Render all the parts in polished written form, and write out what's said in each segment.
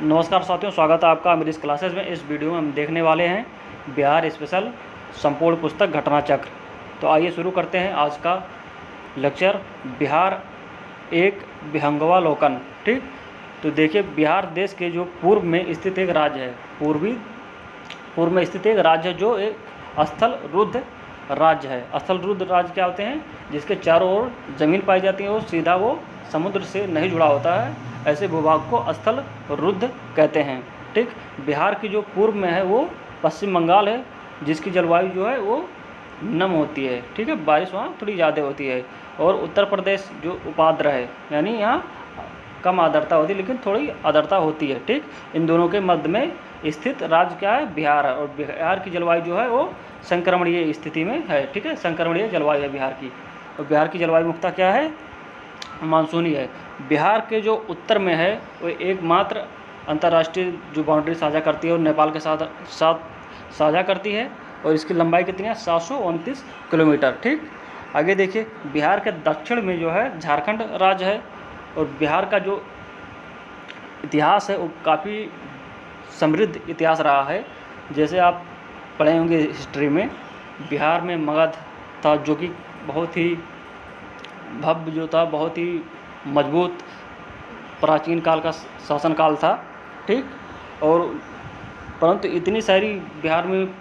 नमस्कार साथियों, स्वागत है आपका मेरी इस क्लासेस में। इस वीडियो में हम देखने वाले हैं बिहार स्पेशल संपूर्ण पुस्तक घटना चक्र। तो आइए शुरू करते हैं आज का लेक्चर, बिहार एक विहंगवालोकन। ठीक, तो देखिए, बिहार देश के जो पूर्व में स्थित एक राज्य है, पूर्व में स्थित एक राज्य है जो एक स्थल रुद्ध राज्य है। स्थल रुद्ध राज्य क्या होते हैं? जिसके चारों ओर जमीन पाई जाती है और सीधा वो समुद्र से नहीं जुड़ा होता है, ऐसे भूभाग को स्थल रुद्ध कहते हैं। ठीक, बिहार की जो पूर्व में है वो पश्चिम बंगाल है, जिसकी जलवायु जो है वो नम होती है। ठीक है, बारिश वहाँ थोड़ी ज़्यादा होती है। और उत्तर प्रदेश जो उपाद्र है, यानी यहाँ कम आर्द्रता होती है लेकिन थोड़ी आर्द्रता होती है। ठीक, इन दोनों के मध्य में स्थित राज्य क्या है? बिहार है। और बिहार की जलवायु जो है वो संक्रमणीय स्थिति में है। ठीक है, संक्रमणीय जलवायु है बिहार की। और बिहार की जलवायु मुख्यतः क्या है? मानसूनी है। बिहार के जो उत्तर में है वो एकमात्र अंतर्राष्ट्रीय जो बाउंड्री साझा करती है और नेपाल के साथ साझा करती है। और इसकी लंबाई कितनी है? 729 किलोमीटर। ठीक, आगे देखिए, बिहार के दक्षिण में जो है झारखंड राज्य है। और बिहार का जो इतिहास है वो काफ़ी समृद्ध इतिहास रहा है। जैसे आप पढ़े होंगे हिस्ट्री में, बिहार में मगध था जो कि बहुत ही भव्य जो था, बहुत ही मजबूत प्राचीन काल का शासनकाल था। ठीक, और परंतु इतनी सारी बिहार में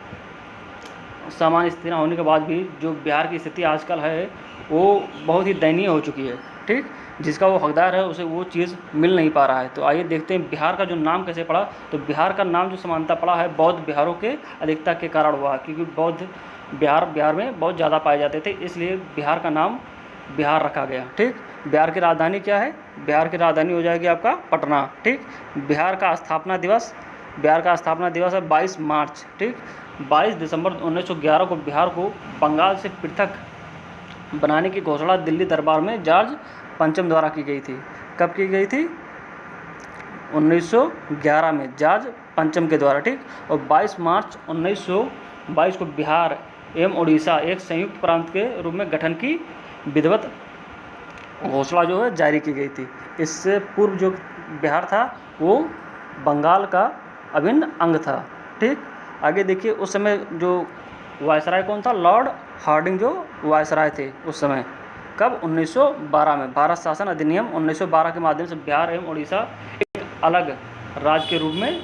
सामान्य स्थिति होने के बाद भी जो बिहार की स्थिति आजकल है वो बहुत ही दयनीय हो चुकी है। ठीक, जिसका वो हकदार है उसे वो चीज़ मिल नहीं पा रहा है। तो आइए देखते हैं बिहार का जो नाम कैसे पड़ा। तो बिहार का नाम जो समानता पड़ा है बौद्ध बिहारों के अधिकता के कारण हुआ, क्योंकि बौद्ध बिहार में बहुत ज़्यादा पाए जाते थे, इसलिए बिहार का नाम बिहार रखा गया। ठीक, बिहार की राजधानी क्या है? बिहार की राजधानी हो जाएगी आपका पटना। ठीक, बिहार का स्थापना दिवस है 22 मार्च। ठीक, 22 दिसंबर 1911 को बिहार को बंगाल से पृथक बनाने की घोषणा दिल्ली दरबार में जॉर्ज पंचम द्वारा की गई थी। कब की गई थी? 1911 में जॉर्ज पंचम के द्वारा। ठीक, और 22 मार्च 1922 को बिहार एवं उड़ीसा एक संयुक्त प्रांत के रूप में गठन की विधिवत घोषणा जो है जारी की गई थी। इससे पूर्व जो बिहार था वो बंगाल का अभिन्न अंग था। ठीक, आगे देखिए, उस समय जो वायसराय कौन था? लॉर्ड हार्डिंग जो वायसराय थे उस समय। कब? 1912 में। भारत शासन अधिनियम 1912 के माध्यम से बिहार एवं उड़ीसा एक अलग राज्य के रूप में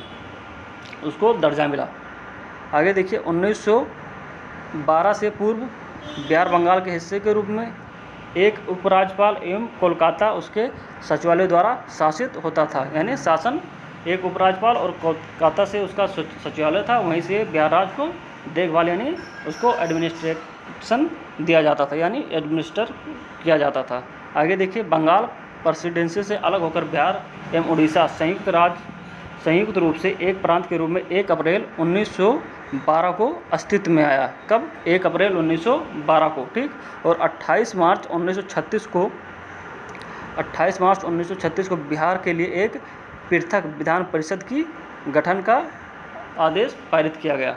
उसको दर्जा मिला। आगे देखिए, 1912 से पूर्व बिहार बंगाल के हिस्से के रूप में एक उपराज्यपाल एवं कोलकाता उसके सचिवालय द्वारा शासित होता था। यानी शासन एक उपराज्यपाल और कोलकाता से उसका सचिवालय था, वहीं से बिहार राज्य को देखभाल यानी उसको एडमिनिस्ट्रेशन दिया जाता था, यानी एडमिनिस्टर किया जाता था। आगे देखिए, बंगाल प्रेसिडेंसी से अलग होकर बिहार एवं उड़ीसा संयुक्त रूप से एक प्रांत के रूप में 1 अप्रैल 1912 को अस्तित्व में आया। कब? 1 अप्रैल 1912 को। ठीक, और 28 मार्च 1936 को बिहार के लिए एक पृथक विधान परिषद की गठन का आदेश पारित किया गया।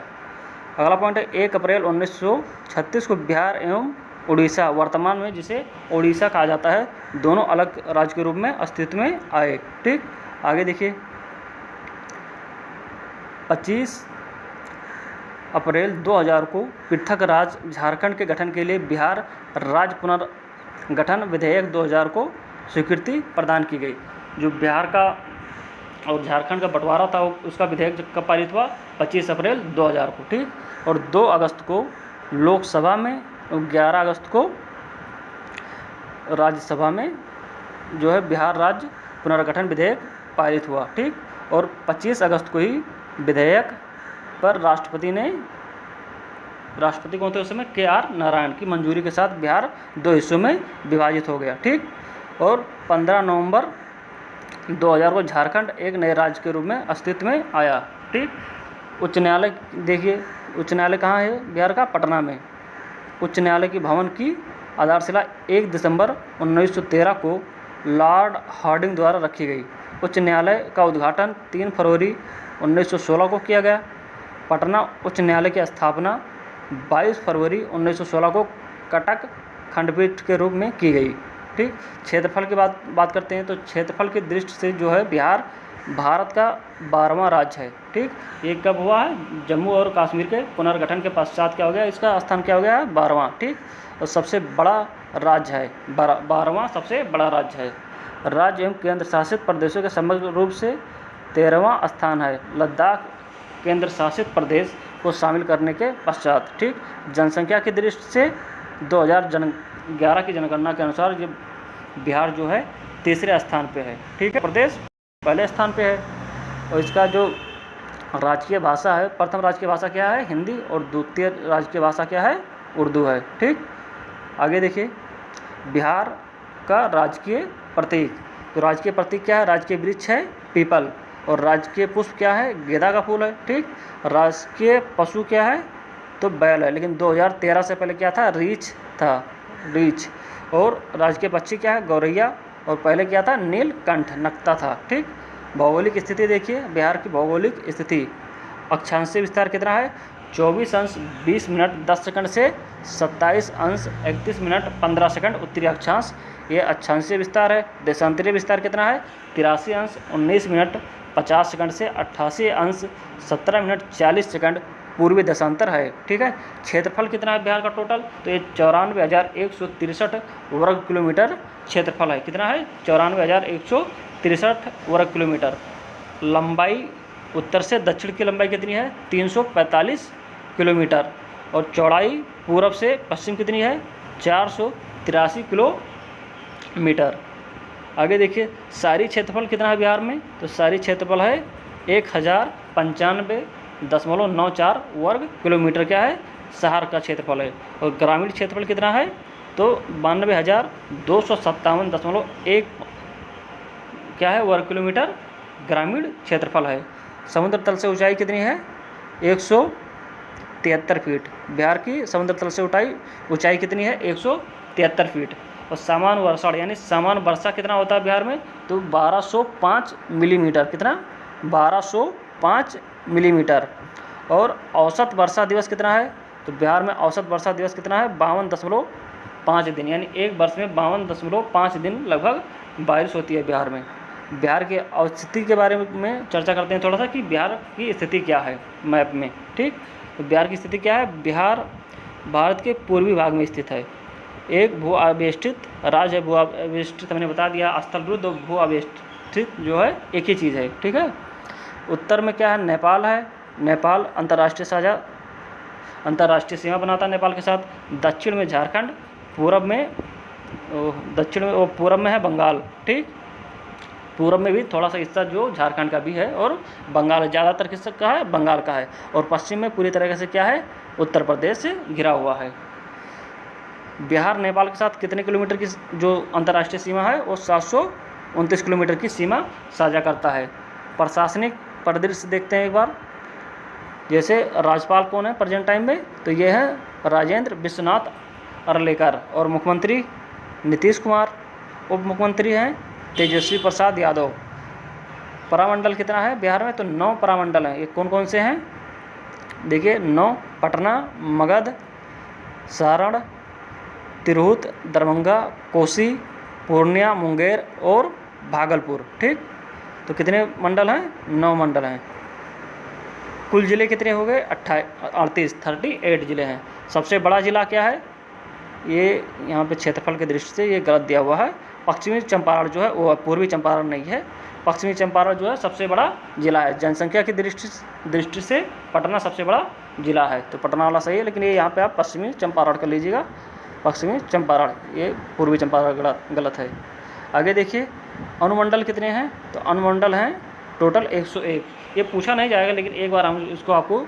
अगला पॉइंट है, 1 अप्रैल 1936 को बिहार एवं उड़ीसा, वर्तमान में जिसे उड़ीसा कहा जाता है, दोनों अलग राज्य के रूप में अस्तित्व में आए। ठीक, आगे देखिए, 25 अप्रैल 2000 को पृथक राज्य झारखंड के गठन के लिए बिहार राज्य पुनर्गठन विधेयक 2000 को स्वीकृति प्रदान की गई। जो बिहार का और झारखंड का बंटवारा था उसका विधेयक कब पारित हुआ? 25 अप्रैल 2000 को। ठीक, और 2 अगस्त को लोकसभा में और 11 अगस्त को राज्यसभा में जो है बिहार राज्य पुनर्गठन विधेयक पारित हुआ। ठीक, और 25 अगस्त को ही विधेयक पर राष्ट्रपति कौन थे उस समय? KR नारायण की मंजूरी के साथ बिहार 2 हिस्सों में विभाजित हो गया। ठीक, और 15 नवंबर 2000 को झारखंड एक नए राज्य के रूप में अस्तित्व में आया। ठीक, उच्च न्यायालय देखिए, उच्च न्यायालय कहाँ है बिहार का? पटना में। उच्च न्यायालय की भवन की आधारशिला 1 दिसंबर 1913 को लॉर्ड हार्डिंग द्वारा रखी गई। उच्च न्यायालय का उद्घाटन 3 फरवरी 1916 को किया गया। पटना उच्च न्यायालय की स्थापना 22 फरवरी 1916 को कटक खंडपीठ के रूप में की गई। ठीक, क्षेत्रफल की बात करते हैं तो क्षेत्रफल की दृष्टि से जो है बिहार भारत का 12वां राज्य है। ठीक, ये कब हुआ है? जम्मू और कश्मीर के पुनर्गठन के पश्चात क्या हो गया? इसका स्थान क्या हो गया है? 12वां। ठीक, और सबसे बड़ा राज्य है, 12वां सबसे बड़ा राज्य है। राज्य एवं केंद्र शासित प्रदेशों के समग्र रूप से 13वां स्थान है, लद्दाख केंद्र शासित प्रदेश को शामिल करने के पश्चात। ठीक, जनसंख्या की दृष्टि से 2011 की जनगणना के अनुसार ये बिहार जो है तीसरे स्थान पे है। ठीक है, प्रदेश पहले स्थान पे है। और इसका जो राजकीय भाषा है, प्रथम राजकीय भाषा क्या है? हिंदी, और द्वितीय राजकीय भाषा क्या है? उर्दू है। ठीक, आगे देखिए, बिहार का राजकीय प्रतीक, तो राजकीय प्रतीक क्या है? राजकीय वृक्ष है पीपल, और राजकीय पुष्प क्या है? गेंदा का फूल है। ठीक, राजकीय पशु क्या है? तो बैल है, लेकिन 2013 से पहले क्या था? रीछ था, रीछ। और राजकीय पक्षी क्या है? गौरैया, और पहले क्या था? नीलकंठ, नकता था। ठीक, भौगोलिक स्थिति देखिए, बिहार की भौगोलिक स्थिति, अक्षांशीय विस्तार कितना है? 24 अंश 20 मिनट 10 सेकंड से 27 अंश 31 मिनट 15 सेकंड उत्तरी अक्षांश, ये अक्षांशीय विस्तार है। देशांतरीय विस्तार कितना है? 83 अंश 19 मिनट 50 सेकंड से 88 अंश 17 मिनट 40 सेकंड पूर्वी देशांतर है। ठीक है, क्षेत्रफल कितना है बिहार का टोटल? तो ये 94,163 वर्ग किलोमीटर क्षेत्रफल है। कितना है? 94,163 वर्ग किलोमीटर। लंबाई उत्तर से दक्षिण की लंबाई कितनी है? 345 किलोमीटर, और चौड़ाई पूरब से पश्चिम कितनी है? 483 किलोमीटर। आगे देखिए, शहरी क्षेत्रफल कितना है बिहार में? तो शहरी क्षेत्रफल है 1095.94 वर्ग किलोमीटर क्या है? शहर का क्षेत्रफल है। और ग्रामीण क्षेत्रफल कितना है? तो 92,257.1 क्या है? वर्ग किलोमीटर ग्रामीण क्षेत्रफल है। समुद्र तल से ऊंचाई कितनी है? 173 फीट। बिहार की समुद्र तल से ऊंचाई कितनी है? 173 फीट। और सामान्य वर्षा, यानी सामान्य वर्षा कितना होता है बिहार में? तो 1205 मिलीमीटर। कितना? 1205 मिलीमीटर। और औसत वर्षा दिवस कितना है? तो बिहार में औसत वर्षा दिवस कितना है? 52.5 दिन, यानी एक वर्ष में 52.5 दिन लगभग बारिश होती है बिहार में। बिहार के स्थिति के बारे में चर्चा करते हैं थोड़ा सा, कि बिहार की स्थिति क्या है मैप में। ठीक, तो बिहार की स्थिति क्या है? बिहार भारत के पूर्वी भाग में स्थित है, एक भू आवेष्टित राज्य है। भू आवेष्टित हमने बता दिया, स्थलरुद्ध और भू आवेष्टित जो है एक ही चीज़ है। ठीक है, उत्तर में क्या है? नेपाल है, नेपाल अंतर्राष्ट्रीय सीमा बनाता है नेपाल के साथ। दक्षिण में झारखंड, पूरब में पूरब में है बंगाल। ठीक, पूरब में भी थोड़ा सा हिस्सा जो झारखंड का भी है, और बंगाल ज़्यादातर किसका है? बंगाल का है। और पश्चिम में पूरी तरीके से क्या है? उत्तर प्रदेश से घिरा हुआ है। बिहार नेपाल के साथ कितने किलोमीटर की जो अंतर्राष्ट्रीय सीमा है? वो 729 किलोमीटर की सीमा साझा करता है। प्रशासनिक परिदृश्य देखते हैं एक बार। जैसे राज्यपाल कौन है प्रेजेंट टाइम में? तो ये है राजेंद्र विश्वनाथ अर्लेकर, और मुख्यमंत्री नीतीश कुमार, उप मुख्यमंत्री हैं तेजस्वी प्रसाद यादव। परामंडल कितना है बिहार में? तो 9 परामंडल हैं। ये कौन कौन से हैं? देखिए 9: पटना, मगध, सारण, तिरहुत, दरभंगा, कोसी, पूर्णिया, मुंगेर और भागलपुर। ठीक, तो कितने मंडल हैं? 9 मंडल हैं। कुल ज़िले कितने हो गए? 38 ज़िले हैं। सबसे बड़ा ज़िला क्या है? ये यहाँ पे क्षेत्रफल की दृष्टि से ये गलत दिया हुआ है। पश्चिमी चंपारण जो है वो पूर्वी चंपारण नहीं है, पश्चिमी चंपारण जो है सबसे बड़ा ज़िला है। जनसंख्या की दृष्टि से पटना सबसे बड़ा ज़िला है, तो पटना वाला सही है, लेकिन ये यहाँ पे आप पश्चिमी चंपारण कर लीजिएगा। पश्चिमी चंपारण, ये पूर्वी चंपारण गलत है। आगे देखिए, अनुमंडल कितने हैं? तो अनुमंडल हैं टोटल 101। ये पूछा नहीं जाएगा, लेकिन एक बार हम इसको आपको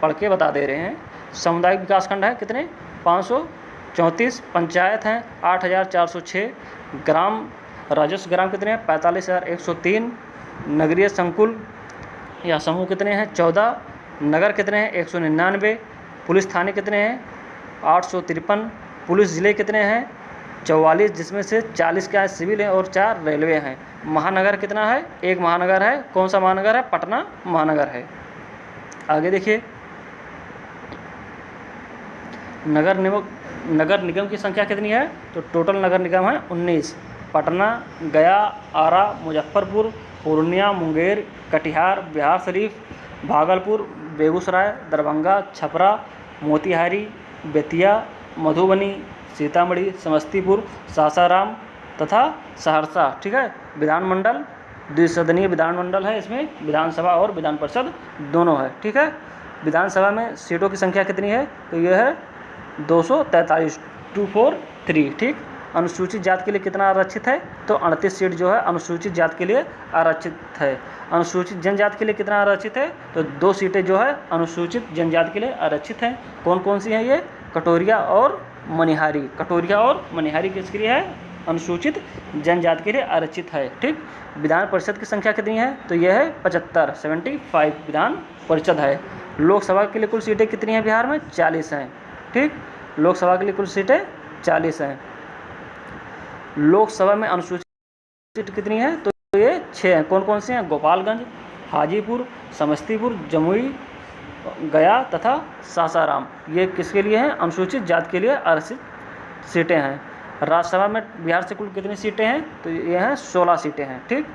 पढ़ के बता दे रहे हैं। सामुदायिक विकासखंड है कितने? 534। पंचायत हैं 8,406। ग्राम राजस्व ग्राम कितने हैं? 45,103। नगरीय संकुल या समूह कितने हैं? 14। नगर कितने हैं? 199। पुलिस थाने कितने हैं? 853। पुलिस ज़िले कितने हैं? 44, जिसमें से 40 क्या है? सिविल हैं और 4 रेलवे हैं। महानगर कितना है? 1 महानगर है। कौन सा महानगर है? पटना महानगर है। आगे देखिए, नगर निगम की संख्या कितनी है? तो टोटल नगर निगम है 19। पटना, गया, आरा, मुजफ्फरपुर, पूर्णिया, मुंगेर, कटिहार, बिहार शरीफ, भागलपुर, बेगूसराय, दरभंगा, छपरा, मोतिहारी, बेतिया, मधुबनी, सीतामढ़ी, समस्तीपुर, सासाराम तथा सहरसा। ठीक है। विधानमंडल द्विसदनीय विधानमंडल है, इसमें विधानसभा और विधान परिषद दोनों है। ठीक है। विधानसभा में सीटों की संख्या कितनी है, तो यह है 243, 243। ठीक। अनुसूचित जाति के लिए कितना आरक्षित है, तो 38 सीट जो है अनुसूचित जाति के लिए आरक्षित है। अनुसूचित जनजाति के लिए कितना आरक्षित है, तो 2 सीटें जो है अनुसूचित जनजाति के लिए आरक्षित हैं। कौन कौन सी हैं ये, कटोरिया और मनिहारी। कटोरिया और मनिहारी किसके लिए है, अनुसूचित जनजाति के लिए आरक्षित है। ठीक। विधान परिषद की संख्या कितनी है, तो यह है 75 विधान परिषद है। लोकसभा के लिए कुल सीटें कितनी हैं बिहार में, 40 हैं। ठीक। लोकसभा के लिए कुल सीटें 40 हैं। लोकसभा में अनुसूचित सीट कितनी है, तो ये 6 हैं। कौन कौन से हैं, गोपालगंज, हाजीपुर, समस्तीपुर, जमुई, गया तथा सासाराम। ये किसके लिए हैं, अनुसूचित जाति के लिए आरक्षित सीटें हैं। राज्यसभा में बिहार से कुल कितनी सीटें हैं, तो ये हैं 16 सीटें हैं। ठीक।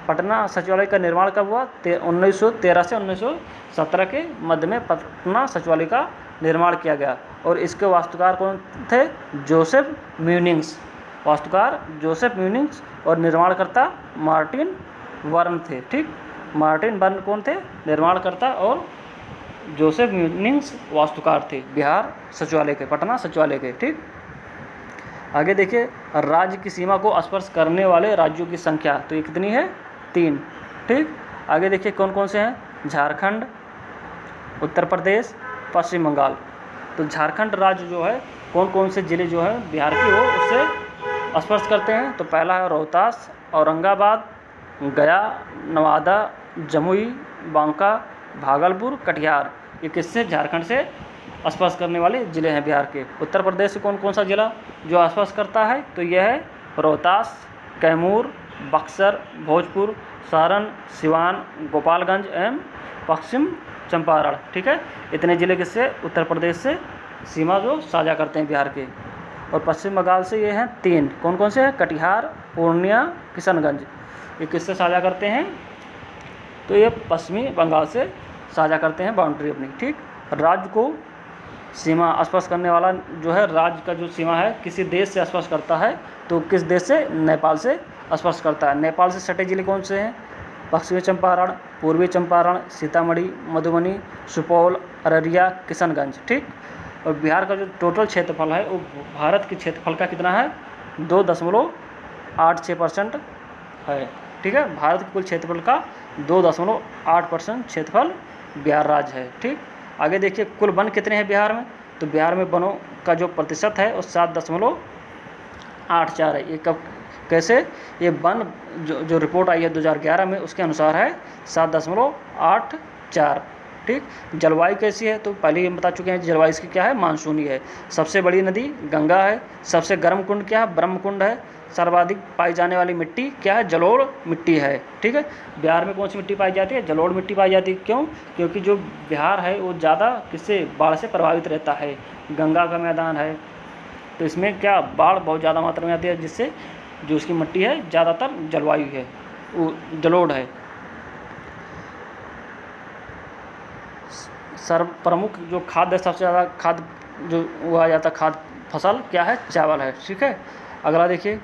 पटना सचिवालय का निर्माण कब हुआ, 1913 से 1917 के मध्य में पटना सचिवालय का निर्माण किया गया। और इसके वास्तुकार कौन थे, जोसेफ म्यूनिंग्स। वास्तुकार जोसेफ म्यूनिंग्स और निर्माणकर्ता मार्टिन वर्न थे। ठीक। मार्टिन वर्न कौन थे, निर्माणकर्ता, और जोसेफ म्यूनिंग्स वास्तुकार थे बिहार सचिवालय के, पटना सचिवालय के। ठीक। आगे देखिए, राज्य की सीमा को स्पर्श करने वाले राज्यों की संख्या, तो ये कितनी है, 3। ठीक। आगे देखिए कौन कौन से हैं, झारखंड, उत्तर प्रदेश, पश्चिम बंगाल। तो झारखंड राज्य जो है, कौन कौन से ज़िले जो है बिहार की वो उससे स्पर्श करते हैं, तो पहला है रोहतास, औरंगाबाद, गया, नवादा, जमुई, बांका, भागलपुर, कटिहार। ये किससे, झारखंड से स्पर्श करने वाले ज़िले हैं बिहार के। उत्तर प्रदेश से कौन कौन सा ज़िला जो स्पर्श करता है, तो यह है रोहतास, कैमूर, बक्सर, भोजपुर, सारण, सिवान, गोपालगंज एवं पश्चिम चंपारण। ठीक है। इतने ज़िले किससे, उत्तर प्रदेश से सीमा जो साझा करते हैं बिहार के। और पश्चिम बंगाल से ये हैं 3। कौन कौन से हैं, कटिहार, पूर्णिया, किशनगंज। ये किससे साझा करते हैं, तो ये पश्चिमी बंगाल से साझा करते हैं बाउंड्री अपनी। ठीक। राज्य को सीमा स्पर्श करने वाला जो है, राज्य का जो सीमा है किसी देश से स्पर्श करता है, तो किस देश से, नेपाल से स्पर्श करता है। नेपाल से सटे जिले कौन से हैं, पश्चिमी चंपारण, पूर्वी चंपारण, सीतामढ़ी, मधुबनी, सुपौल, अररिया, किशनगंज। ठीक। और बिहार का जो टोटल क्षेत्रफल है वो भारत के क्षेत्रफल का कितना है, 2.86% है। ठीक है। भारत के कुल क्षेत्रफल का 2.8% क्षेत्रफल बिहार राज्य है। ठीक। आगे देखिए कुल वन कितने हैं बिहार में, तो बिहार में वनों का जो प्रतिशत है वो 7.84 है। ये कब, कैसे, ये वन जो रिपोर्ट आई है 2011 में, उसके अनुसार है 7.84। ठीक। जलवायु कैसी है, तो पहले ही हम बता चुके हैं जलवायु इसकी क्या है, मानसूनी है। सबसे बड़ी नदी गंगा है। सबसे गर्म कुंड क्या है, ब्रह्म कुंड है। सर्वाधिक पाई जाने वाली मिट्टी क्या है, जलोढ़ मिट्टी है। ठीक है। बिहार में कौन सी मिट्टी पाई जाती है, जलोढ़ मिट्टी पाई जाती है। क्यों, क्योंकि जो बिहार है वो ज़्यादा किससे, बाढ़ से प्रभावित रहता है। गंगा का मैदान है, तो इसमें क्या, बाढ़ बहुत ज़्यादा मात्रा में आती है, जिससे जो उसकी मिट्टी है ज़्यादातर जलवायु है, वो जलोढ़ है। सर्व प्रमुख जो खाद्य, सबसे ज़्यादा खाद्य जो उगाया जाता खाद्य फसल क्या है, चावल है। ठीक है। अगला देखिए,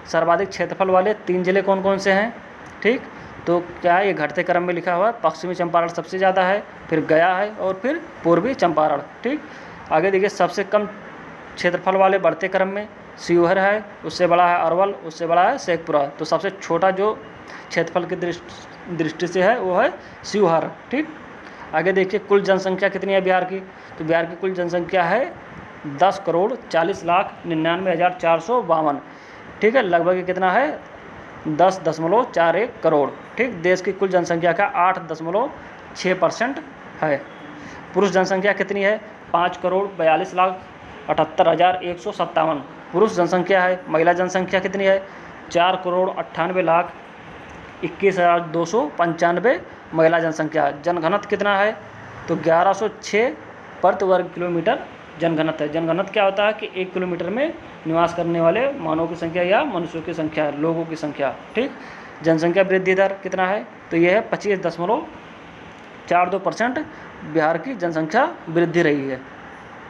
सर्वाधिक क्षेत्रफल वाले 3 जिले कौन कौन से हैं। ठीक। तो क्या है, ये घटते क्रम में लिखा हुआ है। पश्चिमी चंपारण सबसे ज़्यादा है, फिर गया है, और फिर पूर्वी चंपारण। ठीक। आगे देखिए, सबसे कम क्षेत्रफल वाले बढ़ते क्रम में शिवहर है, उससे बड़ा है अरवल, उससे बड़ा है शेखपुरा। तो सबसे छोटा जो क्षेत्रफल की दृष्टि से है वो है शिवहर। ठीक। आगे देखिए, कुल जनसंख्या कितनी है बिहार की, तो बिहार की कुल जनसंख्या है 10,40,99,452। ठीक है। लगभग कितना है, 10.41 करोड़। ठीक। देश की कुल जनसंख्या का 8.6% है। पुरुष जनसंख्या कितनी है, 5,42,78,157 पुरुष जनसंख्या है। महिला जनसंख्या कितनी है, 4,98,21,295 महिला जनसंख्या। जनघनत्व कितना है, तो 1106 प्रति वर्ग किलोमीटर जनघनत्व है। जनघनत्व क्या होता है कि 1 किलोमीटर में निवास करने वाले मानवों की संख्या या मनुष्यों की संख्या, लोगों की संख्या। ठीक। जनसंख्या वृद्धि दर कितना है, तो यह है 25.42% बिहार की जनसंख्या वृद्धि रही है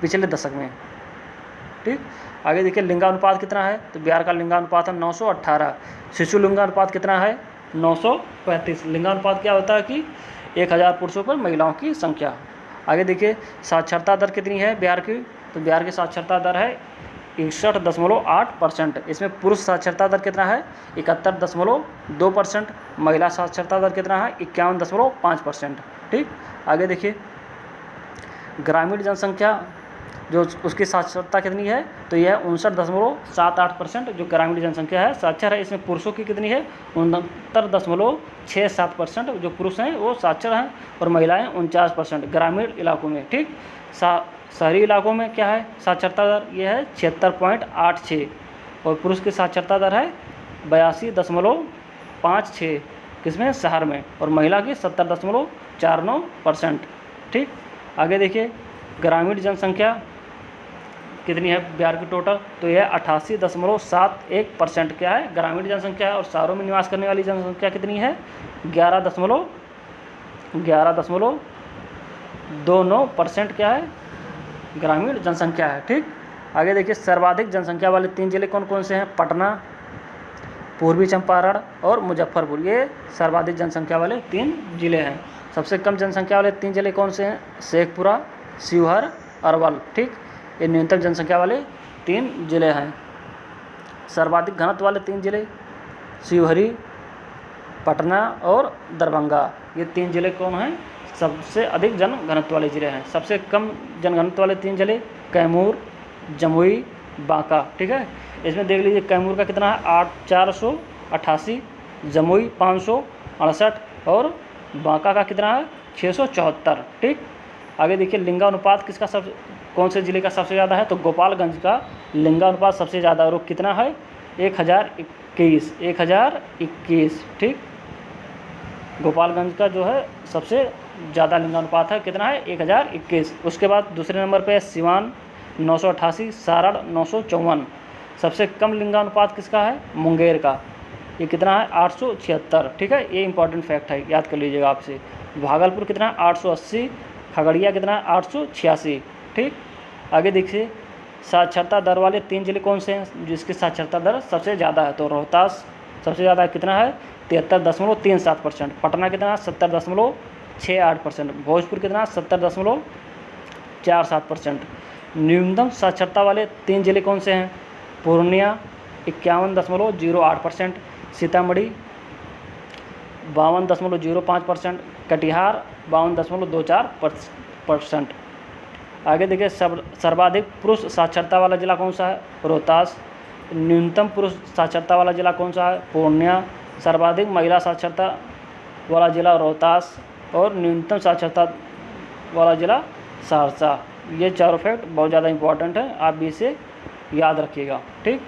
पिछले दशक में। ठीक, आगे देखिए लिंगानुपात कितना है, तो बिहार का लिंगानुपात है 918। शिशु लिंगानुपात कितना है, 935। लिंगानुपात क्या होता है कि 1000 पुरुषों पर महिलाओं की संख्या। आगे देखिए साक्षरता दर कितनी है बिहार की, तो बिहार की साक्षरता दर है 61.8%। इसमें पुरुष साक्षरता दर कितना है, 71.2%। महिला साक्षरता दर कितना है, 51.5%। ठीक, आगे देखिए ग्रामीण जनसंख्या जो उसकी साक्षरता कितनी है, तो यह 59.78%। जो ग्रामीण जनसंख्या है साक्षर है। इसमें पुरुषों की कितनी है, 69.67%। जो पुरुष हैं वो साक्षर हैं और महिलाएं 49% ग्रामीण इलाकों में। ठीक, शहरी इलाकों में क्या है साक्षरता दर, यह है 76.86 और पुरुष की साक्षरता दर है 82.56 किसमें, शहर में, और महिला की 70.49%। ठीक, आगे देखिए ग्रामीण जनसंख्या कितनी है बिहार की टोटल, तो यह 88.71% क्या है ग्रामीण जनसंख्या है। और शहरों में निवास करने वाली जनसंख्या कितनी है, 11.29% क्या है ग्रामीण जनसंख्या है। ठीक, आगे देखिए सर्वाधिक जनसंख्या वाले 3 जिले कौन कौन से हैं, पटना, पूर्वी चंपारण और मुजफ्फरपुर। ये सर्वाधिक जनसंख्या वाले 3 जिले हैं। सबसे कम जनसंख्या वाले 3 जिले कौन से हैं, शेखपुरा, शिवहर, अरवल। ठीक, ये न्यूनतम जनसंख्या वाले 3 जिले हैं। सर्वाधिक घनत्व वाले 3 जिले शिवहरी, पटना और दरभंगा। ये 3 जिले कौन हैं, सबसे अधिक जन घनत्व वाले जिले हैं। सबसे कम जन घनत्व वाले 3 जिले कैमूर, जमुई, बांका। ठीक है, इसमें देख लीजिए कैमूर का कितना है 488, जमुई 568 और बांका का कितना है 674। ठीक, आगे देखिए लिंगानुपात किसका कौन से ज़िले का सबसे ज़्यादा है, तो गोपालगंज का लिंगानुपात सबसे ज़्यादा और वो कितना है 1021। ठीक, गोपालगंज का जो है सबसे ज़्यादा लिंगानुपात है, कितना है 1021। उसके बाद दूसरे नंबर पे सिवान 988, सारण 954। सबसे कम लिंगानुपात किसका है, मुंगेर का, ये कितना है 876। ठीक है, ये इंपॉर्टेंट फैक्ट है, याद कर लीजिएगा आपसे। भागलपुर कितना है 880, खगड़िया कितना है 886। ठीक, आगे देखिए साक्षरता दर वाले 3 जिले कौन से हैं जिसकी साक्षरता दर सबसे ज़्यादा है, तो रोहतास सबसे ज़्यादा कितना है 73.37%। पटना कितना 70.68%। भोजपुर कितना 70.47%। न्यूनतम साक्षरता वाले 3 जिले कौन से हैं, पूर्णिया 51.08%, सीतामढ़ी 52.05%, कटिहार 52.24%। आगे देखिए सर्वाधिक पुरुष साक्षरता वाला जिला कौन सा है, रोहतास। न्यूनतम पुरुष साक्षरता वाला जिला कौन सा है, पूर्णिया। सर्वाधिक महिला साक्षरता वाला जिला रोहतास और न्यूनतम साक्षरता वाला जिला सहरसा। ये चारों फैक्ट बहुत ज़्यादा इंपॉर्टेंट है, आप भी इसे याद रखिएगा। ठीक,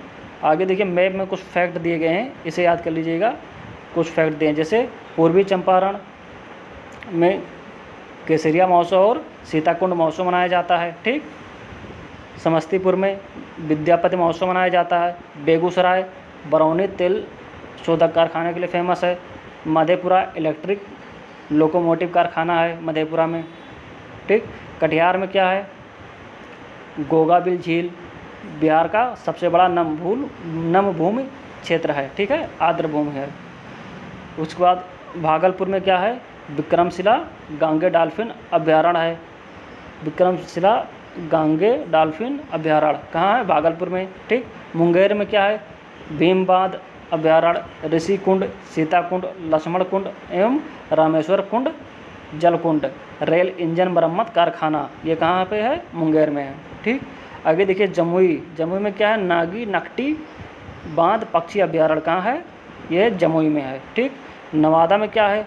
आगे देखिए मैप में कुछ फैक्ट दिए गए हैं, इसे याद कर लीजिएगा। कुछ फैक्ट दिए जैसे पूर्वी चंपारण में केसरिया महोत्सव और सीताकुंड महोत्सव मनाया जाता है। ठीक, समस्तीपुर में विद्यापति महोत्सव मनाया जाता है। बेगूसराय बरौनी तेल शोधक कारखाने के लिए फेमस है। मधेपुरा इलेक्ट्रिक लोकोमोटिव कारखाना है मधेपुरा में। ठीक, कटिहार में क्या है, गोगाबिल झील बिहार का सबसे बड़ा नमभूमि क्षेत्र है। ठीक है, आर्द्रभूमि है। उसके बाद भागलपुर में क्या है, विक्रमशिला गांगे डॉल्फिन अभ्यारण्य है। विक्रमशिला गांगे डॉल्फिन अभ्यारण्य कहाँ है, भागलपुर में। ठीक, मुंगेर में क्या है, भीमबांध अभ्यारण्य, ऋषि कुंड, सीता कुंड, लक्ष्मण कुंड एवं रामेश्वर कुंड जलकुंड। रेल इंजन मरम्मत कारखाना ये कहाँ पे है, मुंगेर में है। ठीक, आगे देखिए जमुई में क्या है, नागी नकटी बांध पक्षी अभ्यारण्य कहाँ है, ये जमुई में है। ठीक, नवादा में क्या है,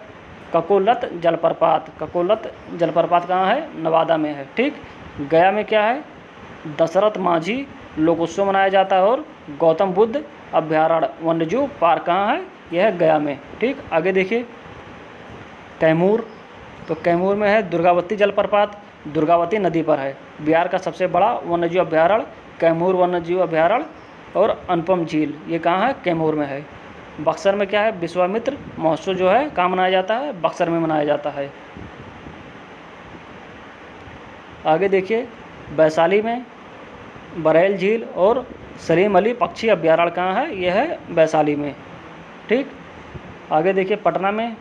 ककोलत जलप्रपात कहाँ है, नवादा में है। ठीक, गया में क्या है, दशरथ मांझी लोकोत्सव मनाया जाता है और गौतम बुद्ध अभ्यारण्य वन्यजीव पार्क कहाँ है, यह है गया में। ठीक, आगे देखिए कैमूर, तो कैमूर में है दुर्गावती जलप्रपात, दुर्गावती नदी पर है। बिहार का सबसे बड़ा वन्यजीव अभ्यारण्य कैमूर वन्यजीव अभ्यारण्य और अनुपम झील ये कहाँ है, कैमूर में है। बक्सर में क्या है, विश्वामित्र महोत्सव जो है कहाँ मनाया जाता है, बक्सर में मनाया जाता है। आगे देखिए, वैशाली में बरेल झील और सलीम अली पक्षी अभ्यारण्य कहाँ है, यह है वैशाली में। ठीक, आगे देखिए, पटना में,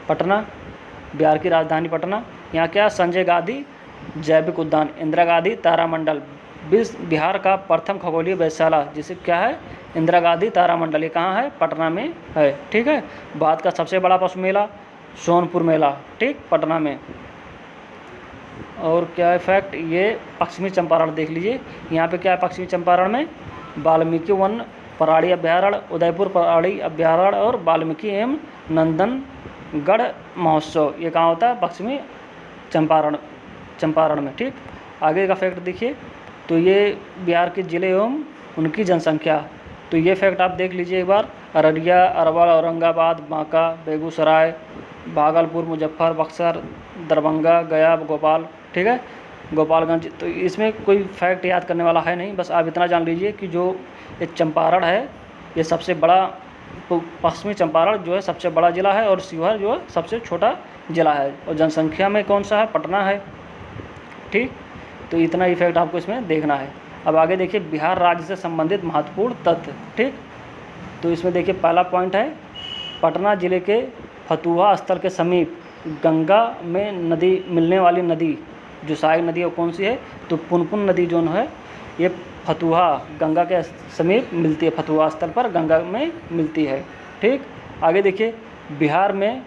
पटना बिहार की राजधानी पटना, यहाँ क्या, संजय गांधी जैविक उद्यान, इंदिरा गांधी तारामंडल, बिहार का प्रथम खगोलीय वेधशाला जिसे क्या है, इंदिरा गांधी तारामंडल, ये कहाँ है, पटना में है। ठीक है, भारत का सबसे बड़ा पशु मेला सोनपुर मेला, ठीक, पटना में। और क्या है फैक्ट, ये पश्चिमी चंपारण देख लीजिए, यहाँ पे क्या है, पश्चिमी चंपारण में वाल्मीकि वन प्राणी अभ्यारण्य, उदयपुर प्राणी अभ्यारण्य और वाल्मीकि एवं नंदनगढ़ महोत्सव, ये कहाँ होता है, पश्चिमी चंपारण में। ठीक, आगे का फैक्ट देखिए, तो ये बिहार के ज़िले एवं उनकी जनसंख्या, तो ये फैक्ट आप देख लीजिए एक बार, अररिया, अरवल, औरंगाबाद, बांका, बेगूसराय, भागलपुर, मुजफ्फर, बक्सर, दरभंगा, गया, भोपाल, ठीक है, गोपालगंज। तो इसमें कोई फैक्ट याद करने वाला है नहीं, बस आप इतना जान लीजिए कि जो ये चंपारण है ये सबसे बड़ा, पश्चिमी चंपारण जो है सबसे बड़ा ज़िला है और शिवहर जो है सबसे छोटा ज़िला है, और जनसंख्या में कौन सा है, पटना है। ठीक, तो इतना ही फैक्ट आपको इसमें देखना है। अब आगे देखिए, बिहार राज्य से संबंधित महत्वपूर्ण तथ्य। ठीक, तो इसमें देखिए पहला पॉइंट है, पटना जिले के फतुहा स्थल के समीप गंगा में नदी मिलने वाली नदी जो सहायक नदी है वो कौन सी है, तो पुनपुन नदी जो है ये फतुहा गंगा के समीप मिलती है, फतुहा स्थल पर गंगा में मिलती है। ठीक, आगे देखिए, बिहार में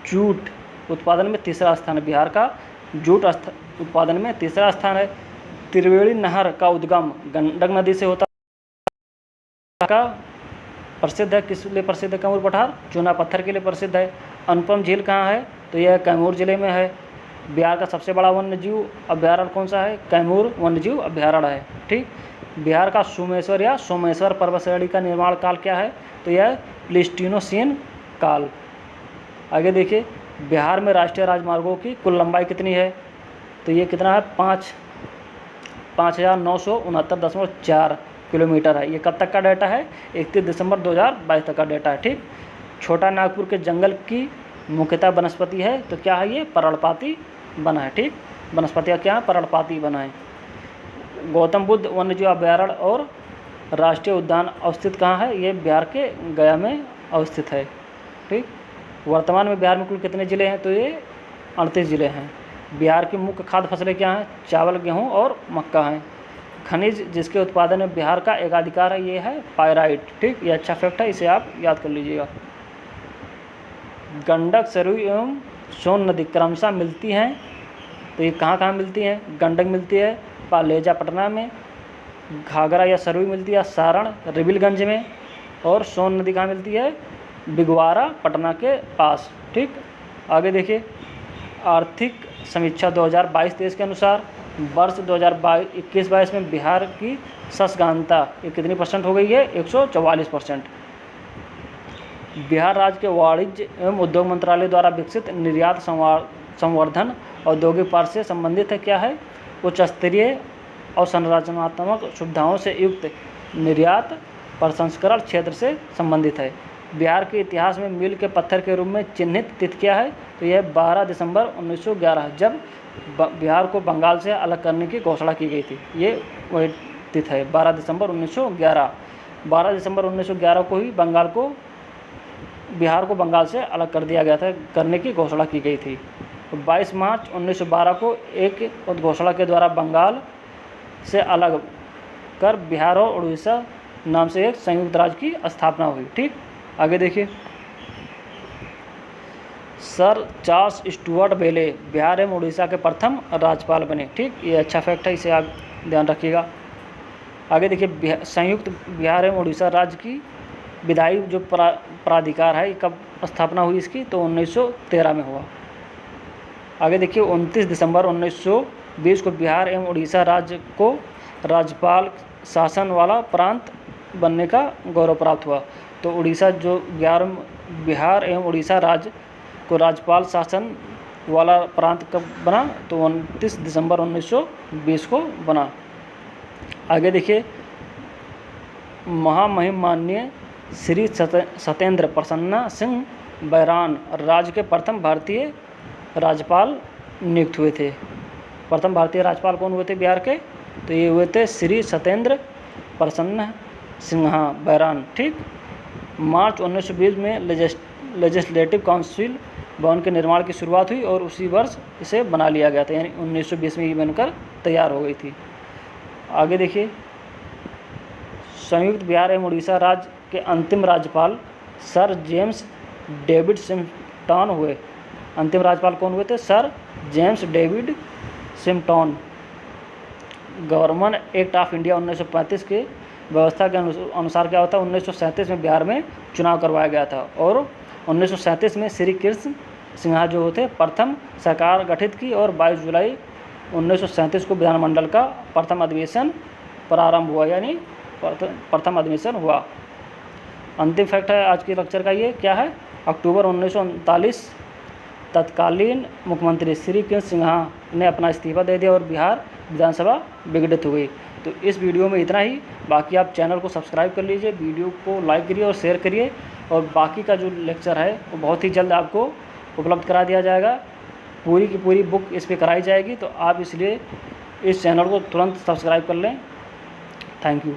जूट उत्पादन में तीसरा स्थान है, बिहार का जूट उत्पादन में तीसरा स्थान है। त्रिवेणी नहर का उद्गम गंडक नदी से होता का प्रसिद्ध है, किस लिए प्रसिद्ध है, कैमूर पठार चूना पत्थर के लिए प्रसिद्ध है। अनुपम झील कहाँ है, तो यह कैमूर जिले में है। बिहार का सबसे बड़ा वन्यजीव अभ्यारण्य कौन सा है, कैमूर वन्यजीव अभ्यारण्य है। ठीक, बिहार का सोमेश्वर या सोमेश्वर पर्वत श्रेणी का निर्माण काल क्या है, तो यह प्लीस्टोसीन काल। आगे देखिए, बिहार में राष्ट्रीय राजमार्गों की कुल लंबाई कितनी है, तो ये कितना है, 5,969.4 किलोमीटर है। ये कब तक का डाटा है, 31 दिसंबर 2022 तक का डाटा है। ठीक, छोटा नागपुर के जंगल की मुख्यतः वनस्पति है, तो क्या है, ये पर्णपाती बना है। ठीक, वनस्पति का क्या है, पर्णपाती बना है। गौतम बुद्ध वन्यजीव अभ्यारण्य और राष्ट्रीय उद्यान अवस्थित कहाँ है, ये बिहार के गया में अवस्थित है। ठीक, वर्तमान में बिहार में कुल कितने ज़िले हैं, तो ये 38 ज़िले हैं। बिहार की मुख्य खाद्य फसलें क्या हैं, चावल, गेहूं और मक्का हैं। खनिज जिसके उत्पादन में बिहार का एकाधिकार है, ये है पायराइट। ठीक, ये अच्छा फैक्ट है, इसे आप याद कर लीजिएगा। गंडक, सरयू एवं सोन नदी क्रमशः मिलती हैं, तो ये कहाँ कहाँ मिलती हैं, गंडक मिलती है पालेजा पटना में, घाघरा या सरयू मिलती है सारण रिबिलगंज में, और सोन नदी कहाँ मिलती है, बिगवारा पटना के पास। ठीक, आगे देखिए, आर्थिक समीक्षा 2022-23 के अनुसार वर्ष 2021-22 में बिहार की ससगानता ये कितनी % हो गई है, 144%। बिहार राज्य के वाणिज्य एवं उद्योग मंत्रालय द्वारा विकसित निर्यात संवर्धन औद्योगिक पार्क से संबंधित है, क्या है, उच्च स्तरीय और संरचनात्मक सुविधाओं से युक्त निर्यात प्रसंस्करण क्षेत्र से संबंधित है। बिहार के इतिहास में मील के पत्थर के रूप में चिन्हित तिथि क्या है, तो यह 12 दिसंबर 1911 जब बिहार को बंगाल से अलग करने की घोषणा की गई थी, ये वही तिथि है, 12 दिसंबर 1911। 12 दिसंबर 1911 को ही बिहार को बंगाल से अलग कर दिया गया था, करने की घोषणा की गई थी। 22 मार्च 1912 को एक उद्घोषणा के द्वारा बंगाल से अलग कर बिहार और उड़ीसा नाम से एक संयुक्त राज्य की स्थापना हुई। ठीक, आगे देखिए, सर चार्ल्स स्टुअर्ट बेले बिहार एवं उड़ीसा के प्रथम राज्यपाल बने। ठीक, ये अच्छा फैक्ट है, इसे आप ध्यान रखिएगा। आगे देखिए, संयुक्त बिहार एवं उड़ीसा राज्य की विधायी जो प्राधिकार है, कब स्थापना हुई इसकी, तो 1913 में हुआ। आगे देखिए, 29 दिसंबर 1920 को बिहार एवं उड़ीसा राज्य को राज्यपाल शासन वाला प्रांत बनने का गौरव प्राप्त हुआ। तो उड़ीसा जो बिहार एवं उड़ीसा राज्य को राज्यपाल शासन वाला प्रांत कब बना, तो 29 दिसंबर 1920 को बना। आगे देखिए, महामहिम माननीय श्री सत्येंद्र प्रसन्ना सिंह बैरान राज्य के प्रथम भारतीय राज्यपाल नियुक्त हुए थे। प्रथम भारतीय राज्यपाल कौन हुए थे बिहार के? तो ये हुए थे श्री सत्येंद्र प्रसन्न सिन्हा बैरान। ठीक। मार्च 1920 में लेजिस्लेटिव काउंसिल भवन के निर्माण की शुरुआत हुई और उसी वर्ष इसे बना लिया गया था, यानी 1920 में ये बनकर तैयार हो गई थी। आगे देखिए, संयुक्त बिहार एवं उड़ीसा राज्य के अंतिम राज्यपाल सर जेम्स डेविड सिम्पटन हुए। अंतिम राज्यपाल कौन हुए थे? Sir James David Sifton. Government act of India 1935 के व्यवस्था के अनुसार क्या होता है, 1937 में बिहार में चुनाव करवाया गया था और 1937 में श्री कृष्ण सिन्हा जो होते प्रथम सरकार गठित की और 22 जुलाई 1937 को विधानमंडल का प्रथम अधिवेशन प्रारंभ हुआ, यानी प्रथम अधिवेशन हुआ। अंतिम फैक्ट है आज के लेक्चर का, ये क्या है, अक्टूबर 1939 तत्कालीन मुख्यमंत्री श्री कृष्ण सिन्हा ने अपना इस्तीफा दे दिया और बिहार विधानसभा विघटित हो गई। तो इस वीडियो में इतना ही। बाकी आप चैनल को सब्सक्राइब कर लीजिए, वीडियो को लाइक करिए और शेयर करिए, और बाकी का जो लेक्चर है वो बहुत ही जल्द आपको उपलब्ध करा दिया जाएगा। पूरी की पूरी बुक इस पर कराई जाएगी, तो आप इसलिए इस चैनल को तुरंत सब्सक्राइब कर लें। Thank you.